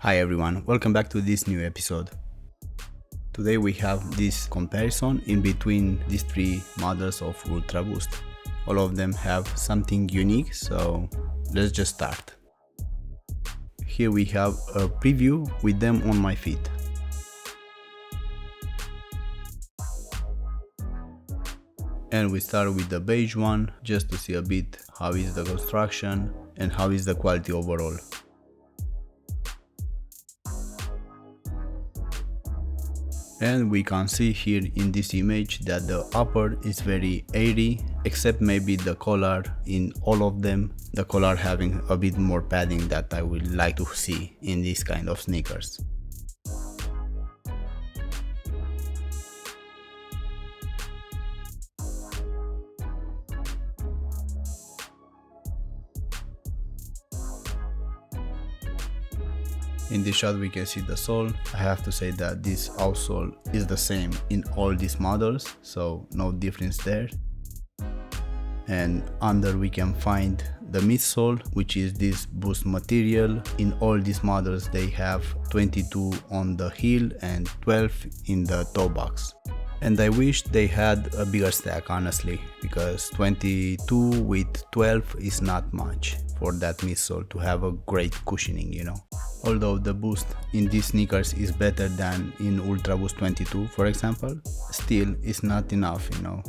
Hi everyone, welcome back to this new episode. Today we have this comparison in between these three models of Ultraboost. All of them have something unique, so let's just start. Here we have a preview with them on my feet. And we start with the beige one just to see a bit how is the construction and how is the quality overall. And we can see here in this image that the upper is very airy, except maybe the collar in all of them, the collar having a bit more padding that I would like to see in this kind of sneakers. In this shot we can see the sole. I have to say that this outsole is the same in all these models, so no difference there. And under we can find the midsole, which is this boost material. In all these models they have 22 on the heel and 12 in the toe box. And I wish they had a bigger stack, honestly, because 22 with 12 is not much for that midsole to have a great cushioning, you know. Although the boost in these sneakers is better than in Ultraboost 22, for example, still it's not enough, you know.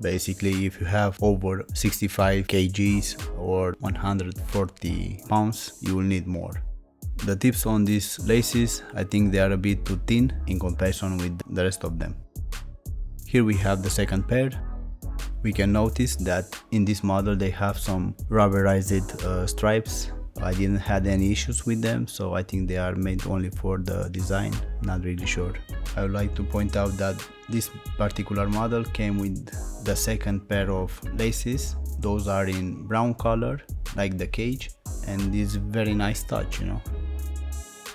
Basically, if you have over 65 kgs or 140 pounds, you will need more. The tips on these laces, I think they are a bit too thin in comparison with the rest of them. Here we have the second pair. We can notice that in this model they have some rubberized stripes. I didn't have any issues with them, so I think they are made only for the design, not really sure. I would like to point out that this particular model came with the second pair of laces. Those are in brown color, like the cage, and this very nice touch, you know.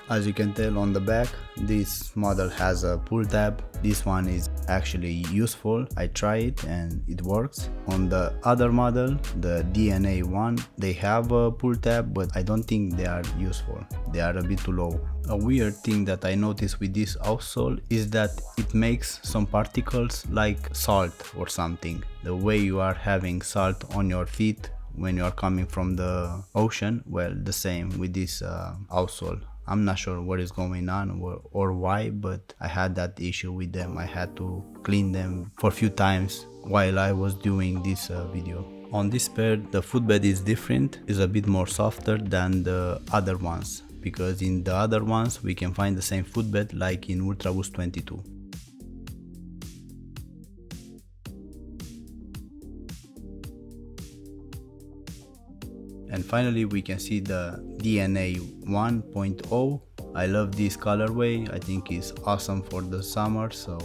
As you can tell on the back, this model has a pull tab. This one is actually useful. I tried it and it works. On the other model, the DNA one, they have a pull tab, but I don't think they are useful. They are a bit too low. A weird thing that I noticed with this outsole is that it makes some particles like salt or something. The way you are having salt on your feet when you are coming from the ocean, well, the same with this outsole. I'm not sure what is going on or why, but I had that issue with them. I had to clean them for a few times while I was doing this video. On this pair, the footbed is different, is a bit more softer than the other ones, because in the other ones we can find the same footbed like in Ultraboost 22. And finally we can see the DNA 1.0. I love this colorway. I think it's awesome for the summer, so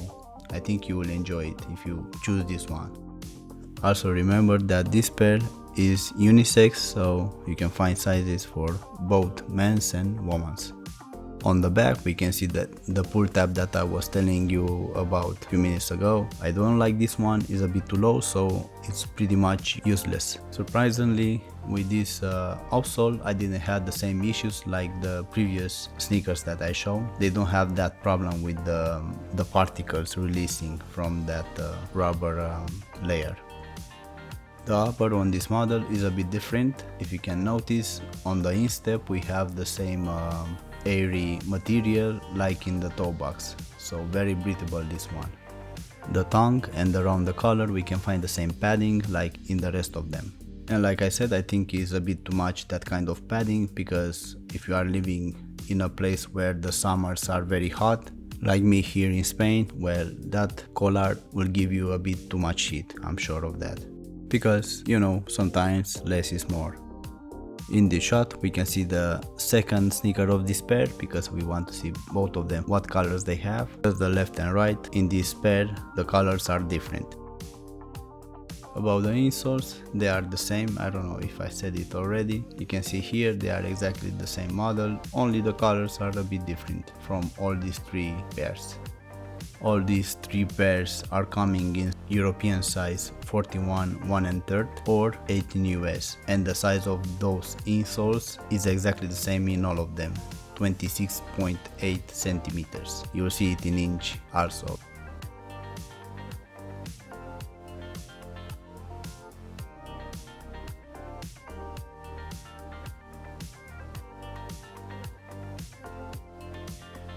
I think you will enjoy it if you choose this one. Also remember that this pair is unisex, so you can find sizes for both men's and women's. On the back we can see that the pull tab that I was telling you about a few minutes ago. I don't like this one, it's a bit too low, so it's pretty much useless. Surprisingly, with this outsole I didn't have the same issues like the previous sneakers that I showed. They don't have that problem with the particles releasing from that rubber layer. The upper on this model is a bit different. If you can notice, on the instep we have the same airy material like in the toe box, so very breathable this one. The tongue and around the collar we can find the same padding like in the rest of them. And like I said, I think it's a bit too much that kind of padding, because if you are living in a place where the summers are very hot, like me here in Spain, well, that collar will give you a bit too much heat, I'm sure of that. Because, you know, sometimes less is more. In this shot we can see the second sneaker of this pair, because we want to see both of them what colors they have. Because the left and right in this pair the colors are different. About the insoles, they are the same. I don't know if I said it already. You can see here they are exactly the same model, only the colors are a bit different from all these three pairs. All these three pairs are coming in European size 41 1/3 or 18 US, and the size of those insoles is exactly the same in all of them. 26.8 centimeters. You'll see it in inch also.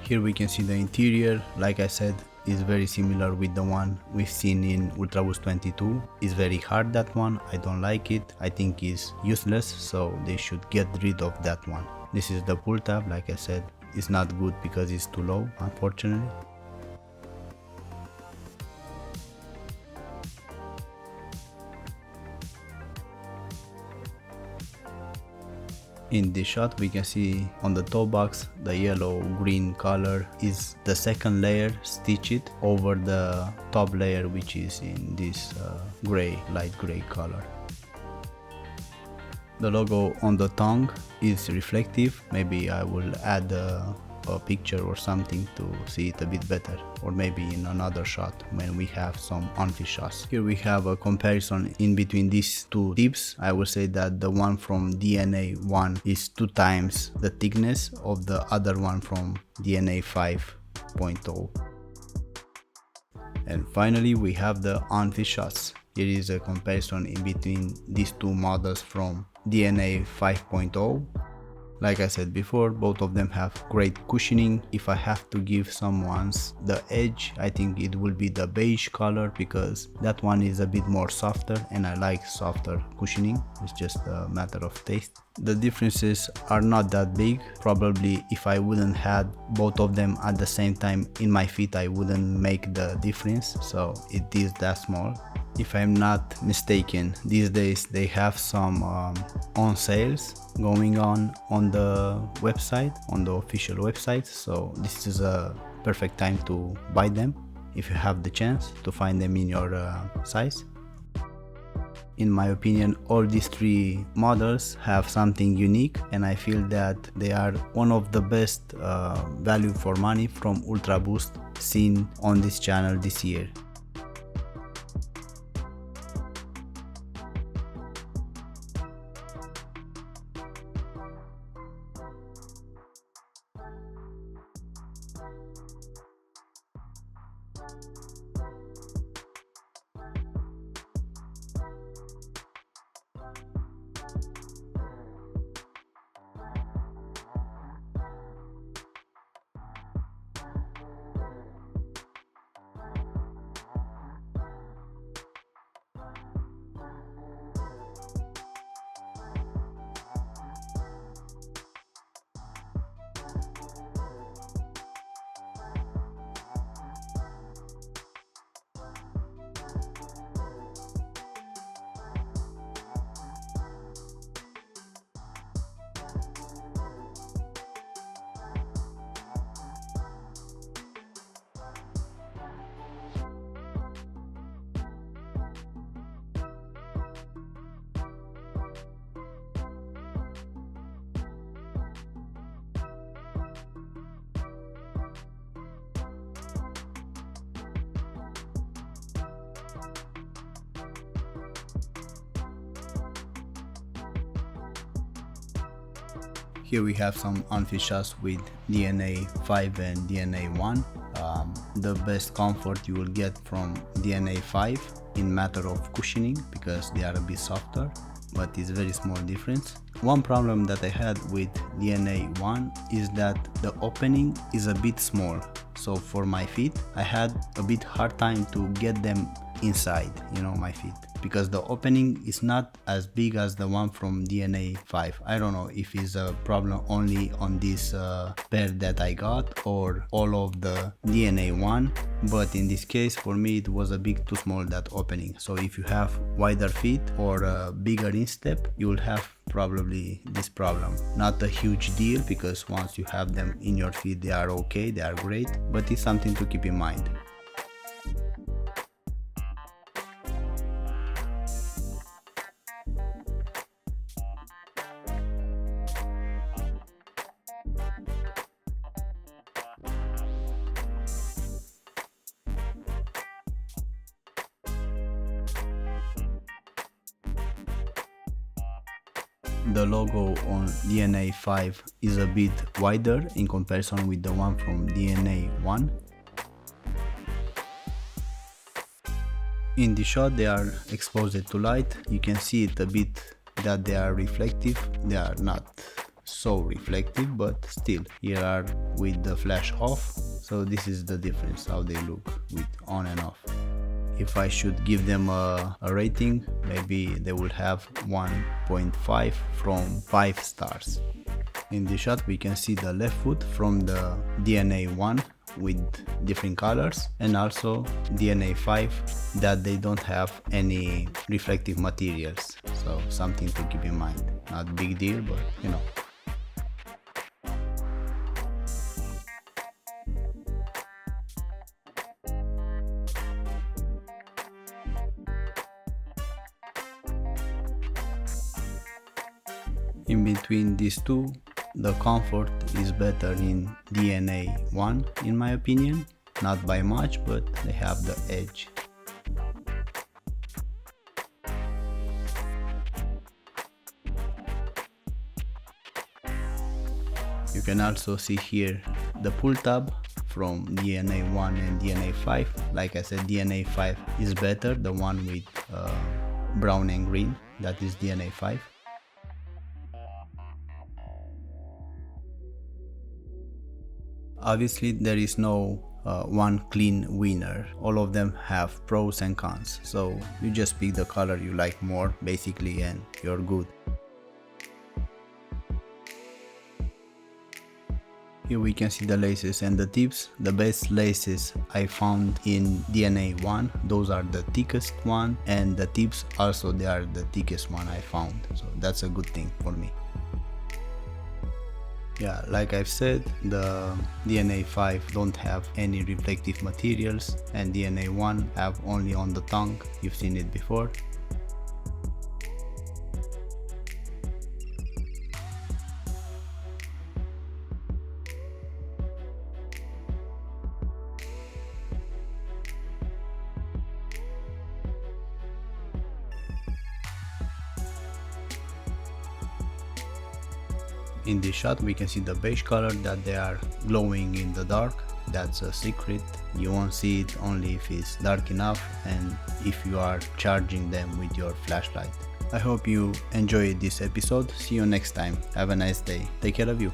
Here we can see the interior. Like I said, is very similar with the one we've seen in Ultraboost 22. It's very hard, that one. I don't like it. I think it's useless, so they should get rid of that one. This is the pull tab. Like I said, it's not good because it's too low, unfortunately. In this shot we can see on the toe box the yellow green color is the second layer stitched over the top layer, which is in this light gray color. The logo on the tongue is reflective. Maybe I will add a picture or something to see it a bit better, or maybe in another shot when we have some on-field shots. Here we have a comparison in between these two tips. I will say that the one from DNA1 is 2 times the thickness of the other one from DNA 5.0. And finally we have the on-field shots. Here is a comparison in between these two models from DNA 5.0. Like I said before, both of them have great cushioning. If I have to give someone's the edge, I think it will be the beige color, because that one is a bit more softer and I like softer cushioning. It's just a matter of taste. The differences are not that big. Probably if I wouldn't had both of them at the same time in my feet, I wouldn't make the difference. So it is that small. If I'm not mistaken, these days they have some on sales going on the website, on the official website, so this is a perfect time to buy them if you have the chance to find them in your size. In my opinion, all these 3 models have something unique, and I feel that they are one of the best value for money from Ultraboost seen on this channel this year. Here we have some on-field shots with DNA 5 and DNA 1. The best comfort you will get from DNA 5 in matter of cushioning, because they are a bit softer, but it's very small difference. One problem that I had with DNA 1 is that the opening is a bit small. So for my feet, I had a bit hard time to get them inside, my feet, because the opening is not as big as the one from DNA 5. I don't know if it's a problem only on this pair that I got or all of the DNA 1, but in this case for me it was a bit too small, that opening. So if you have wider feet or a bigger instep, you will have probably this problem. Not a huge deal, because once you have them in your feet they are okay, they are great, but it's something to keep in mind. the logo on DNA5 is a bit wider in comparison with the one from DNA1. In the shot they are exposed to light. You can see it a bit that they are reflective. They are not so reflective, but still here are with the flash off. So this is the difference how they look with on and off. If I should give them a rating, maybe they will have 1.5 from 5 stars. In the shot we can see the left foot from the DNA1 with different colors, and also DNA5 that they don't have any reflective materials, so something to keep in mind. Not big deal, but you know. In between these two, the comfort is better in DNA1 in my opinion, not by much, but they have the edge. You can also see here the pull tab from DNA1 and DNA5. Like I said, DNA5 is better, the one with brown and green, that is DNA5. Obviously there is no one clean winner. All of them have pros and cons, so you just pick the color you like more basically and you're good. Here we can see the laces and the tips. The best laces I found in DNA1, those are the thickest one, and the tips also, they are the thickest one I found, so that's a good thing for me. Yeah, like I've said, the DNA5 don't have any reflective materials, and DNA1 have only on the tongue. You've seen it before. In this shot we can see the beige color, that they are glowing in the dark. That's a secret. You won't see it only if it's dark enough and if you are charging them with your flashlight. I hope you enjoyed this episode. See you next time. Have a nice day. Take care of you.